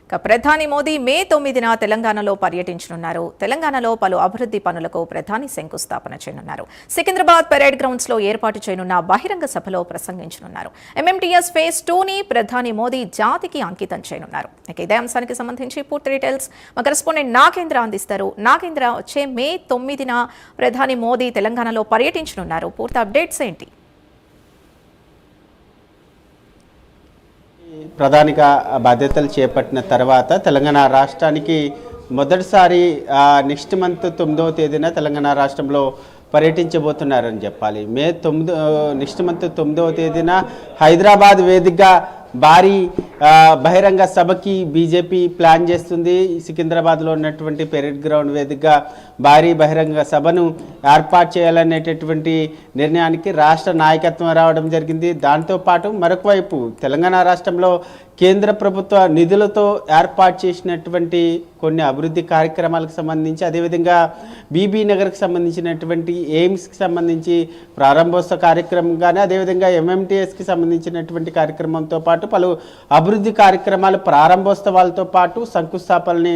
ప్రధాని మోదీ మే 9న తెలంగాణలో పర్యటించనున్నారు. తెలంగాణలో పలు అభివృద్ధి పనులకు ప్రధాని శంకుస్థాపన చేయనున్నారు. సికింద్రాబాద్ పెరేడ్ గ్రౌండ్స్ లో ఏర్పాటు చేయనున్న బహిరంగ సభలో ప్రసంగించనున్నారు. ఎంఎంటీఎస్ ఫేజ్ 2ని ప్రధాని మోదీ జాతికి అంకితం చేయనున్నారు. ఇదే అంశానికి సంబంధించి పూర్తి డీటెయిల్స్ మా కరెస్పాండెంట్ నాగేంద్ర అందిస్తారు. నాగేంద్ర, వచ్చే మే 9న ప్రధాని మోదీ తెలంగాణలో పర్యటించనున్నారు. పూర్తి అప్డేట్స్ ఏంటి? ప్రధానిగా బాధ్యతలు చేపట్టిన తర్వాత తెలంగాణ రాష్ట్రానికి మొదటిసారి నెక్స్ట్ మంత్ 9వ తేదీన తెలంగాణ రాష్ట్రంలో పర్యటించబోతున్నారని చెప్పాలి. నెక్స్ట్ మంత్ 9వ తేదీన హైదరాబాద్ వేదికగా భారీ బహిరంగ సభకి బీజేపీ ప్లాన్ చేస్తుంది. సికింద్రాబాద్లో ఉన్నటువంటి పెరేడ్ గ్రౌండ్ వేదికగా భారీ బహిరంగ సభను ఏర్పాటు చేయాలనేటటువంటి నిర్ణయానికి రాష్ట్ర నాయకత్వం రావడం జరిగింది. దాంతోపాటు మరొక వైపు తెలంగాణ రాష్ట్రంలో కేంద్ర ప్రభుత్వ నిధులతో ఏర్పాటు చేసినటువంటి కొన్ని అభివృద్ధి కార్యక్రమాలకు సంబంధించి, అదేవిధంగా బీబీ నగర్కి సంబంధించినటువంటి ఎయిమ్స్కి సంబంధించి ప్రారంభోత్సవ కార్యక్రమం కానీ, అదేవిధంగా ఎంఎంటీఎస్కి సంబంధించినటువంటి కార్యక్రమంతో పాటు పలు అభివృద్ధి కార్యక్రమాలు ప్రారంభోత్సవాలతో పాటు శంకుస్థాపనని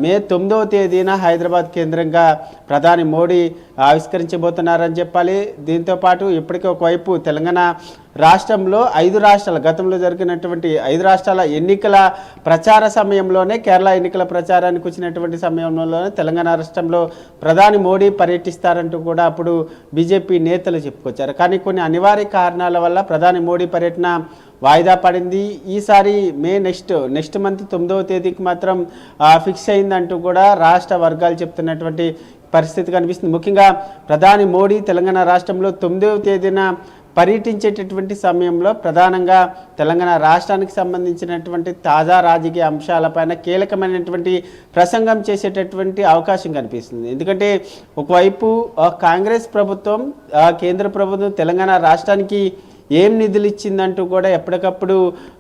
మే 9వ తేదీన హైదరాబాద్ కేంద్రంగా ప్రధాని మోడీ ఆవిష్కరించబోతున్నారని చెప్పాలి. దీంతోపాటు ఇప్పటికే ఒకవైపు తెలంగాణ రాష్ట్రంలో 5 రాష్ట్రాల గతంలో జరిగినటువంటి 5 రాష్ట్రాల ఎన్నికల ప్రచార సమయంలోనే, కేరళ ఎన్నికల ప్రచారానికి వచ్చినటువంటి సమయంలోనే తెలంగాణ రాష్ట్రంలో ప్రధాని మోడీ పర్యటిస్తారంటూ కూడా అప్పుడు బీజేపీ నేతలు చెప్పుకొచ్చారు. కానీ కొన్ని అనివార్య కారణాల వల్ల ప్రధాని మోడీ పర్యటన వాయిదా పడింది. ఈసారి నెక్స్ట్ మంత్ 9వ తేదీకి మాత్రం ఫిక్స్ అయిందంటూ కూడా రాష్ట్ర వర్గాలు చెప్తున్నటువంటి పరిస్థితి కనిపిస్తుంది. ముఖ్యంగా ప్రధాని మోడీ తెలంగాణ రాష్ట్రంలో 9వ తేదీన పర్యటించేటటువంటి సమయంలో ప్రధానంగా తెలంగాణ రాష్ట్రానికి సంబంధించినటువంటి తాజా రాజకీయ అంశాలపైన కీలకమైనటువంటి ప్రసంగం చేసేటటువంటి అవకాశం కనిపిస్తుంది. ఎందుకంటే ఒకవైపు కాంగ్రెస్ ప్రభుత్వం, కేంద్ర ప్రభుత్వం తెలంగాణ రాష్ట్రానికి ఏం నిధులు ఇచ్చిందంటూ కూడా ఎప్పటికప్పుడు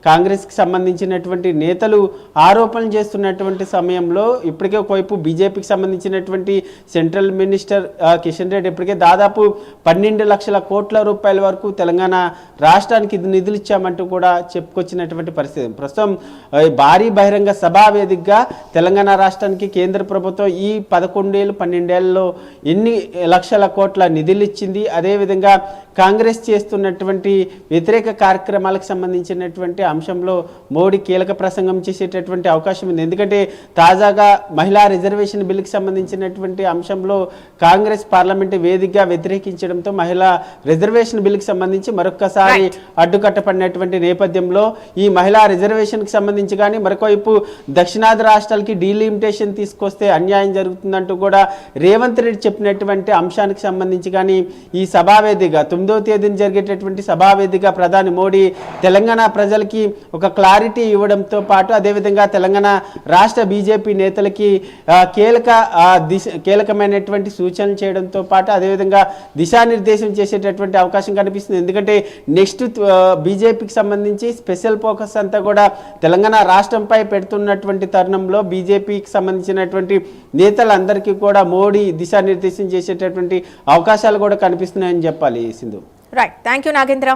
కాంగ్రెస్కి సంబంధించినటువంటి నేతలు ఆరోపణలు చేస్తున్నటువంటి సమయంలో ఇప్పటికే ఒకవైపు బీజేపీకి సంబంధించినటువంటి సెంట్రల్ మినిస్టర్ కిషన్ రెడ్డి ఇప్పటికే దాదాపు 12 లక్షల కోట్ల రూపాయల వరకు తెలంగాణ రాష్ట్రానికి నిధులు ఇచ్చామంటూ కూడా చెప్పుకొచ్చినటువంటి పరిస్థితి. ప్రస్తుతం భారీ బహిరంగ సభా వేదికగా తెలంగాణ రాష్ట్రానికి కేంద్ర ప్రభుత్వం ఈ 12 ఏళ్ళలో ఎన్ని లక్షల కోట్ల నిధులు ఇచ్చింది, అదేవిధంగా కాంగ్రెస్ చేస్తున్నటువంటి వ్యతిరేక కార్యక్రమాలకు సంబంధించినటువంటి అంశంలో మోడీ కీలక ప్రసంగం చేసేటటువంటి అవకాశం ఉంది. ఎందుకంటే తాజాగా మహిళా రిజర్వేషన్ బిల్లుకి సంబంధించినటువంటి అంశంలో కాంగ్రెస్ పార్లమెంటు వేదికగా వ్యతిరేకించడంతో మహిళా రిజర్వేషన్ బిల్లుకి సంబంధించి మరొక్కసారి అడ్డుకట్టపడినటువంటి నేపథ్యంలో ఈ మహిళా రిజర్వేషన్కి సంబంధించి కానీ, మరొకవైపు దక్షిణాది రాష్ట్రాలకి డీలిమిటేషన్ తీసుకొస్తే అన్యాయం జరుగుతుందంటూ కూడా రేవంత్ రెడ్డి చెప్పినటువంటి అంశానికి సంబంధించి కానీ ఈ సభావేదికగా 9వ తేదీన జరిగేటటువంటి సభావేదికగా ప్రధాని మోడీ తెలంగాణ ప్రజలకి ఒక క్లారిటీ ఇవ్వడంతో పాటు, అదేవిధంగా తెలంగాణ రాష్ట్ర బీజేపీ నేతలకి కీలకమైనటువంటి సూచనలు చేయడంతో పాటు, అదేవిధంగా దిశానిర్దేశం చేసేటటువంటి అవకాశం కనిపిస్తుంది. ఎందుకంటే నెక్స్ట్ బీజేపీకి సంబంధించి స్పెషల్ ఫోకస్ అంతా కూడా తెలంగాణ రాష్ట్రంపై పెడుతున్నటువంటి తరుణంలో బీజేపీకి సంబంధించినటువంటి నేతలందరికీ కూడా మోడీ దిశానిర్దేశం చేసేటటువంటి అవకాశాలు కూడా కనిపిస్తున్నాయని చెప్పాలి. Sindhu. Right, thank you Nagendra.